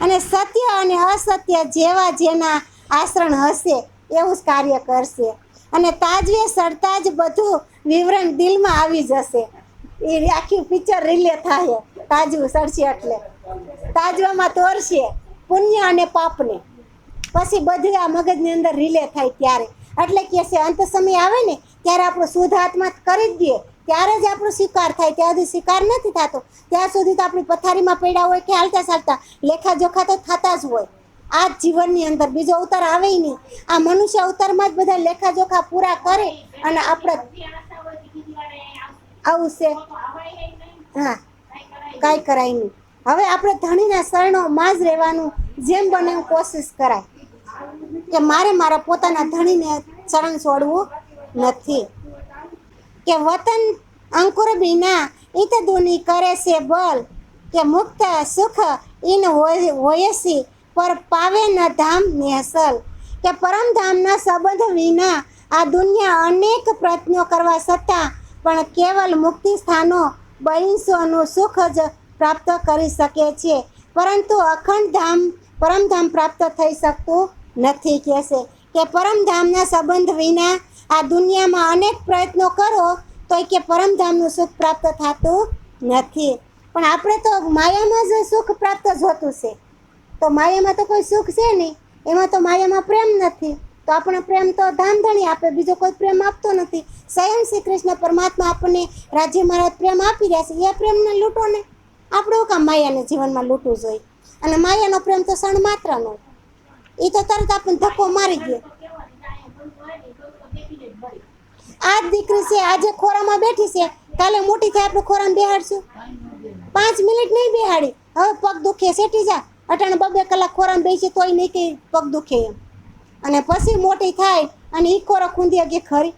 અને સત્ય અને અસત્ય જેવા જેના આચરણ હશે એવું જ કાર્ય કરશે. અને તાજવે સડતા જ બધું વિવરણ દિલમાં આવી જશે. એ આખી પિક્ચર રિલે થાય. તાજવું સડશે એટલે તાજવામાં તોરશે પુણ્ય અને પાપને, પછી બધું આ મગજની અંદર રિલે થાય ત્યારે. એટલે કે છે અંત સમય આવે ને ત્યારે આપણો શુદ્ધ આત્મા કરી જ દે ત્યારે જ આપણો સ્વીકાર થાય. ત્યાં સુધી સ્વીકાર નથી થતો ત્યાં સુધી તો આપણી પથારીમાં પડ્યા હોય કે હાલતા ચાલતા લેખા જોખા તો થતા જ હોય. આ જ જીવનની અંદર બીજો અવતાર આવે નહીં. આ મનુષ્ય અવતારમાં જ બધા લેખા જોખા પૂરા કરે અને આપણે આવું છે. હા, કાંઈ કરાય નહીં. હવે આપણે ધણીના શરણોમાં જ રહેવાનું જેમ બને એમ કોશિશ કરાય કે મારે મારા પોતાના ધણીને શરણ છોડવું નથી. કે વતન અંકુર બિના ઈત દુની કરે છે બલ, કે મુક્ત સુખ ઇન હોયસી પર પાવે ન ધામ નેસલ. કે પરમધામના સંબંધ વિના આ દુનિયા અનેક પ્રયત્નો કરવા છતાં પણ કેવલ મુક્તિ સ્થાનો બહિંસોનું સુખ જ પ્રાપ્ત કરી શકે છે, પરંતુ અખંડ ધામ પરમધામ પ્રાપ્ત થઈ શકતું નથી. કહેશે કે પરમધામના સંબંધ વિના આ દુનિયામાં અનેક પ્રયત્નો કરો તો કે પરમધામનું સુખ પ્રાપ્ત થતું નથી. પણ આપણે તો માયામાં જ સુખ પ્રાપ્ત જોતું છે. તો માયામાં તો કોઈ સુખ છે નહીં, એમાં તો માયામાં પ્રેમ નથી. તો આપણે પ્રેમ તો ધામધણી આપે, બીજો કોઈ પ્રેમ આપતો નથી. સ્વયં શ્રી કૃષ્ણ પરમાત્મા આપણને રાજ્ય મહારાજ પ્રેમ આપી રહ્યા છે. એ પ્રેમને લૂંટો ને, આપણે કામ માયાને જીવનમાં લૂંટવું જોઈએ. અને માયાનો પ્રેમ તો ક્ષણ માત્રનો, એ તો તરત આપણને ધક્કો મારી દે. આ જ દીકરી છે આજે ખોરામાં બેઠી છે, કાલે મોટી થાય આપણે ખોરામાં બેહાડશું? 5 મિનિટ નહીં બેહાડી. હવે પગ દુખે સેટી જા, અટાણે 2 કલાક ખોરામાં બેસી તોય નહીં કે પગ દુખે એમ. અને પછી મોટી થાય અને ઈ ખોરો ખૂંદી કે ખરી,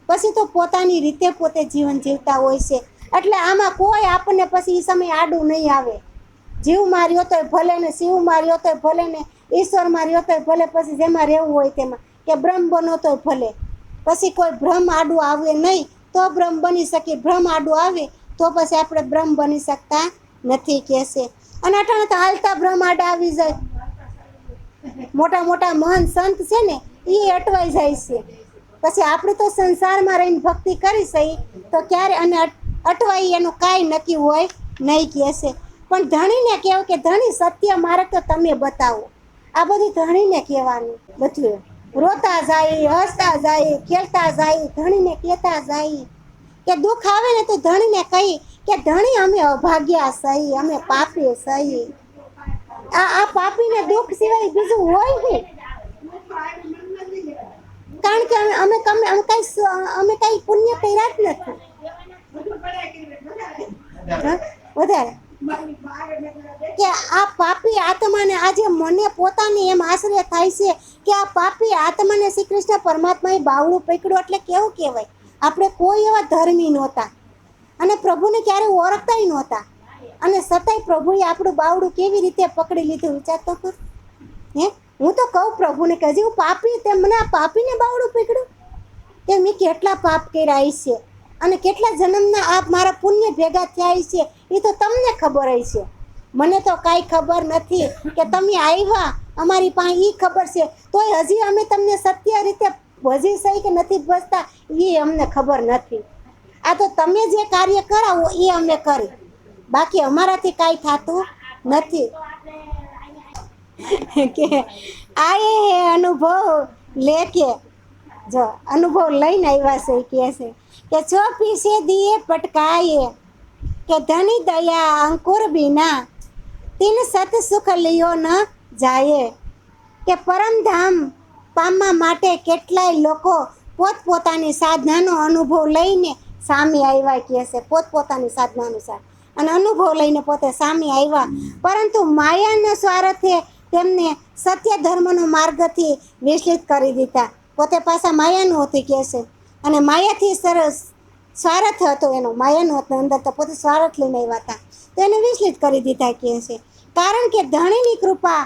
પછી તો પોતાની રીતે પોતે જીવન જીવતા હોય છે. એટલે આમાં કોઈ આપણને પછી એ સમય આડું નહીં આવે. જીવ માર્યો તોય ભલે ને, શિવ માર્યો તોય ભલે ને, ઈશ્વર માર્યો તોય ભલે, પછી જેમાં રહેવું હોય તેમાં, કે બ્રહ્મ બનો તોય ભલે. પછી કોઈ ભ્રમ આડું આવે નહીં તો બ્રહ્મ બની શકે. ભ્રમ આડું આવે તો પછી આપણે બ્રહ્મ બની શકતા નથી. કહેશે અને અટાણે તો હાલતા બ્રહ્મ આડા આવી જાય. મોટા મોટા મહાન સંત છે ને એ અટવાઈ જાય છે. પછી આપણે તો સંસારમાં રહીને ભક્તિ કરી છે તો ક્યારે અને અટવાઈ એનું કાંઈ નક્કી હોય નહીં. કહેશે પણ ધણીને કહેવું કે ધણી સત્ય માર્ગ તો તમે બતાવો. આ બધું ધણીને કહેવાનું. બધું રોતા જાય, હસતા જાય, ખેલતા જાય, ધણીને કહેતા જાય. કે દુઃખ આવે ને તો ધણીને કહી કે ધણી અમે અભાગ્યા સહી, અમે પાપી સહી. આ પાપીને દુઃખ સિવાય બીજું હોય નહીં. કારણ કે અમે કઈ પુણ્ય કર્યા જ નથી. વધારે કે આ પાપી આત્માને આજે મને પોતાની એમ આશ્રય થાય છે કે આ પાપી આત્માને શ્રી કૃષ્ણ પરમાત્માએ બાવળું પકડ્યું. એટલે કેવું કહેવાય, આપણે કોઈ એવા ધર્મી નહોતા અને પ્રભુને ક્યારેય ઓળખતા નહોતા, અને છતાંય પ્રભુએ આપણું બાવડું કેવી રીતે પકડી લીધું વિચાર તો કર. હું તો કહું પ્રભુને કે હજી હું પાપી, તે મને આ પાપીને બાવડું પકડ્યું કે મેં કેટલા પાપ કર્યા છે અને કેટલા જન્મના આ મારા પુણ્ય ભેગા થયા છે એ તો તમને ખબર છે. મને તો કાંઈ ખબર નથી કે તમે આવ્યા અમારી પાસે એ ખબર છે. તોય હજી અમે તમને સત્ય રીતે ભજી સહી કે નથી ભજતા એ અમને ખબર નથી. આ તો તમે જે કાર્ય કરાવો એ અમે કરી, બાકી અમારાથી કાંઈ થતું નથી. કે આયે હે અનુભવ લેકે, જો અનુભવ લઈને આવ્યા છે. કહે છે કે ચોપી સે દિયે પટકાયે, કે ધની દયા અંકુર બિના તીન સત સુખ લિયો ન જાય. કે પરમધામ પામવા માટે કેટલાય લોકો પોતપોતાની સાધનાનો અનુભવ લઈને સામે આવ્યા. કહે છે પોતપોતાની સાધના અનુસાર અને અનુભવ લઈને પોતે સામે આવ્યા, પરંતુ માયાના સ્વાર્થે તેમને સત્ય ધર્મનો માર્ગથી વિચલિત કરી દીધા. પોતે પાછા માયાનું હતું. કહે છે અને માયાથી સરસ સ્વાર્થ હતો એનો, માયાનો હતો અંદર, તો પોતે સ્વાર્થ લઈને આવ્યા હતા તો એને વિચલિત કરી દીધા. કહે છે કારણ કે ધણીની કૃપા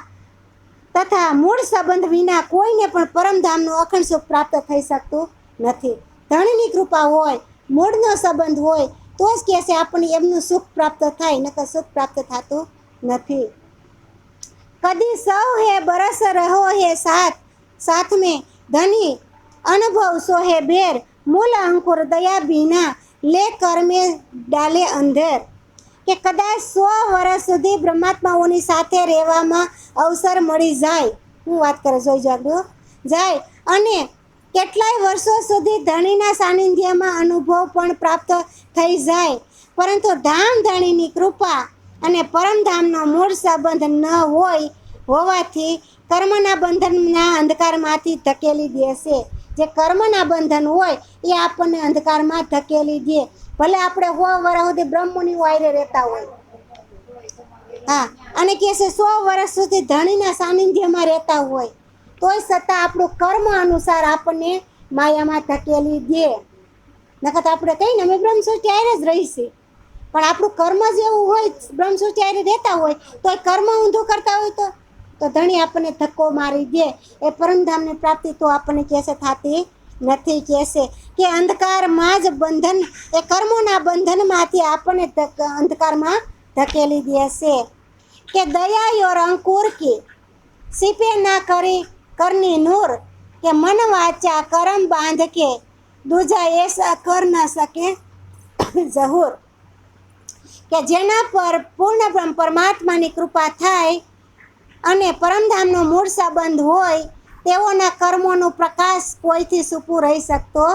તથા મૂળ સંબંધ વિના કોઈને પણ પરમધામનું અખંડ સુખ પ્રાપ્ત થઈ શકતું નથી. ધણીની કૃપા હોય, મૂળનો સંબંધ હોય તો જ કહેશે આપણને એમનું સુખ પ્રાપ્ત થાય, નકર સુખ પ્રાપ્ત થતું નથી. कदी सौ है बरस रहो है साथ साथ में धनी अनुभव सो है बेर मूल अंकुर दया बिना ले कर में डाले अंधेर કે કદાચ 100 વર્ષ સુધી બ્રહ્માત્માઓની સાથે રહેવામાં અવસર મળી જાય, હું વાત કરે જોઈ જાગો જાય, અને કેટલાય વર્ષો સુધી ધણીના સાનિધ્યમાં અનુભવ પણ પ્રાપ્ત થઈ જાય, પરંતુ ધામ ધણીની કૃપા અને પરમધામનો મૂળ સંબંધ ન હોવાથી કર્મના બંધનના અંધકારમાંથી ધકેલી દેશે. જે કર્મના બંધન હોય એ આપણને અંધકારમાં ધકેલી દે. ભલે આપણે 100 વર્ષ સુધી બ્રહ્મની વાયરે રહેતા હોય, હા, અને કહે છે 100 વર્ષ સુધી ધણીના સાનિધ્યમાં રહેતા હોય, તોય છતાં આપણું કર્મ અનુસાર આપણને માયામાં ધકેલી દે. નકર આપણે કહીને અમે બ્રહ્મસૃષ્ટિ આરે જ રહીશું, પણ આપણું કર્મ જેવું હોય, બ્રહ્મસૃષ્ટિ આરે રહેતા હોય તો કર્મ ઊંધું કરતા હોય તો ધણી આપણને ધક્કો મારી દે. એ પરમધામની પ્રાપ્તિ તો આપણને કહેશે થતી નથી. કહેશે કે અંધકારમાં જ બંધન, એ કર્મોના બંધનમાંથી આપણને અંધકારમાં ધકેલી દેશે. કે દયા યોર અંકુર કી સિપે ના કરી કરની નૂર કે મન વાચા કરમ બાંધ કે દૂજા એસા કર ના શકે જહૂર. કે જેના પર પૂર્ણ બ્રહ્મ પરમાત્માની કૃપા થાય અને પરમધામનો મૂળ સંબંધ હોય તેઓના કર્મોનો પ્રકાશ કોઈથી છૂપું રહી શકતો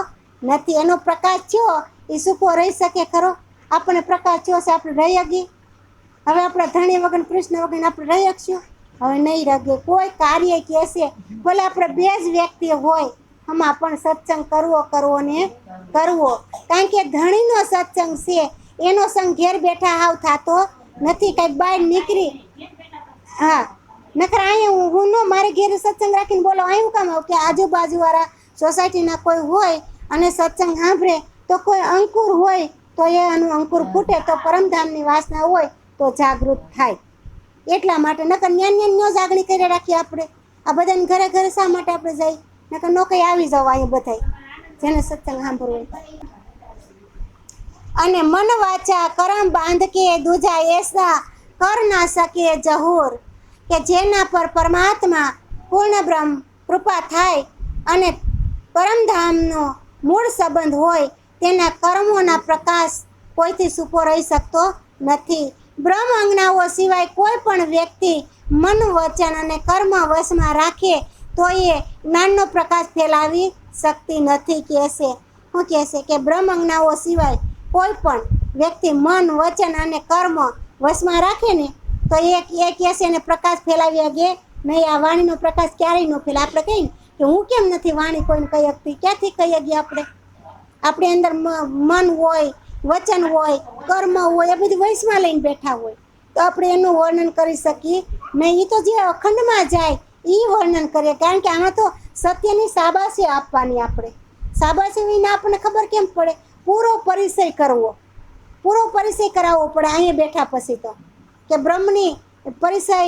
નથી. એનો પ્રકાશ થયો એ છૂપો રહી શકે ખરો? આપણને પ્રકાશ થયો છે, આપણે રહી શકીએ? હવે આપણે ધણી વગર કૃષ્ણ વગર આપણે રહી શકશું? હવે નહીં રહીએ. કોઈ કાર્ય કહેશે ભલે આપણે 2 જ વ્યક્તિ હોય, આમાં પણ સત્સંગ કરવો ને કરવો. કારણ કે ધણીનો સત્સંગ છે, એનો સંગ ઘેર બેઠા હાવ થતો નથી. કંઈક બહાર નીકળી, હા, નકર અહીંયા હું ન મારે ઘેર સત્સંગ રાખીને બોલો અહીં કામ આવું કે આજુબાજુવાળા સોસાયટીના કોઈ હોય અને સત્સંગ સાંભળે તો કોઈ અંકુર હોય તો એ આનું અંકુર ફૂટે, તો પરમધામની વાસના હોય તો જાગૃત થાય. એટલા માટે નકર ન્યાન ન જાગણી કરી રાખીએ આપણે. આ બધાને ઘરે ઘરે શા માટે આપણે જઈ? નકર નો કંઈ આવી જાવ અહીંયા બધાય જેને સત્સંગ સાંભળવું હોય. અને મન વાચા કરમ બાંધ કે દૂજા એસા કર ના શકે જહૂર. કે જેના પર પરમાત્મા પૂર્ણ બ્રહ્મ કૃપા થાય અને પરમધામનો મૂળ સંબંધ હોય તેના કર્મોના પ્રકાશ કોઈથી છૂપો રહી શકતો નથી. બ્રહ્મ અંગનાઓ સિવાય કોઈ પણ વ્યક્તિ મન વચન અને કર્મ વશમાં રાખે તો એ જ્ઞાનનો પ્રકાશ ફેલાવી શકતી નથી. કહેશે શું કહેશે કે બ્રહ્મ અંગનાઓ સિવાય કોઈ પણ વ્યક્તિ મન વચન અને કર્મ વશમાં રાખે ને તો એ કહેશે એને પ્રકાશ ફેલાવી શકે નહીં. આ વાણીનો પ્રકાશ ક્યારેય ન ફેલાય. આપણે કહીએ કે હું કેમ નથી વાણી કોઈને કહી શકતી, ક્યાંથી કહી શકીએ આપણે? આપણી અંદર મન હોય, વચન હોય, કર્મ હોય, એ બધી વશમાં લઈને બેઠા હોય તો આપણે એનું વર્ણન કરી શકીએ નહીં. એ તો જે અખંડમાં જાય એ વર્ણન કરીએ. કારણ કે આમાં તો સત્યની શાબાશી આપવાની. આપણે શાબાશી વિના આપણને ખબર કેમ પડે? પૂરો પરિચય કરવો, પૂરો પરિચય કરાવવો પડે અહીંયા બેઠા પછી તો. કે બ્રહ્મની પરિચય,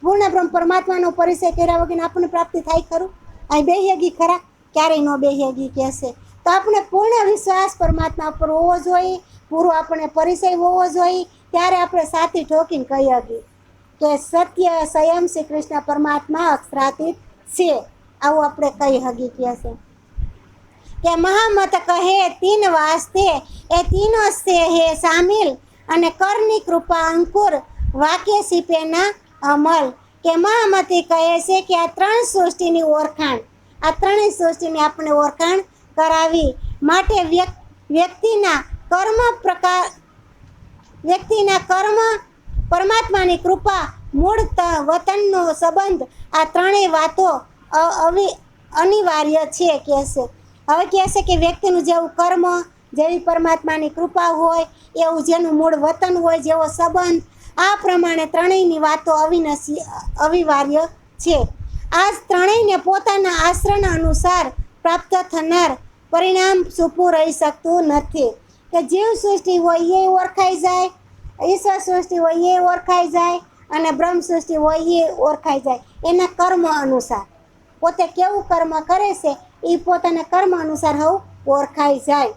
પૂર્ણ બ્રહ્મ પરમાત્માનો પરિચય કર્યા વગર આપણને પ્રાપ્તિ થાય ખરું? અહીં બેહ્યગી ખરા? ક્યારેય ન બેહ્યગી કહેશે. તો આપણે પૂર્ણ વિશ્વાસ પરમાત્મા પર હોવો જોઈએ, પૂરો આપણે પરિચય હોવો જોઈએ, ત્યારે આપણે સાથી ઠોકીને કહી શકીએ કે સત્ય સ્વયં શ્રી કૃષ્ણ પરમાત્મા અક્ષરાતીત છે. આવું આપણે કહી શકીએ. કહેશે કે મહામત કહે 3 વાસ્તે એ તીનો સે હે શામિલ અને કરની કૃપા અંકુર વાક્ય સીપેના અમલ. કે મહામતી કહે છે કે આ 3 સૃષ્ટિની ઓળખાણ, આ 3 સૃષ્ટિની આપણે ઓળખાણ કરાવી માટે વ્યક્તિના કર્મ પરમાત્માની કૃપા મૂળ વતનનો સંબંધ, આ 3 વાતો અનિવાર્ય છે. કહેશે હવે કહેશે કે વ્યક્તિનું જેવું કર્મ, જેવી પરમાત્માની કૃપા હોય, એવું જેનું મૂળ વતન હોય, જેવો સંબંધ, આ પ્રમાણે 3ની વાતો અનિવાર્ય છે. આ 3ને પોતાના આશ્રય અનુસાર પ્રાપ્ત થનાર પરિણામ છૂપું રહી શકતું નથી. કે જીવ સૃષ્ટિ હોય એ ઓળખાઈ જાય, ઈશ્વર સૃષ્ટિ હોય એ ઓળખાઈ જાય, અને બ્રહ્મ સૃષ્ટિ હોય એ ઓળખાઈ જાય એના કર્મ અનુસાર. પોતે કેવું કર્મ કરે છે એ પોતાના કર્મ અનુસાર હવે ઓળખાઈ જાય.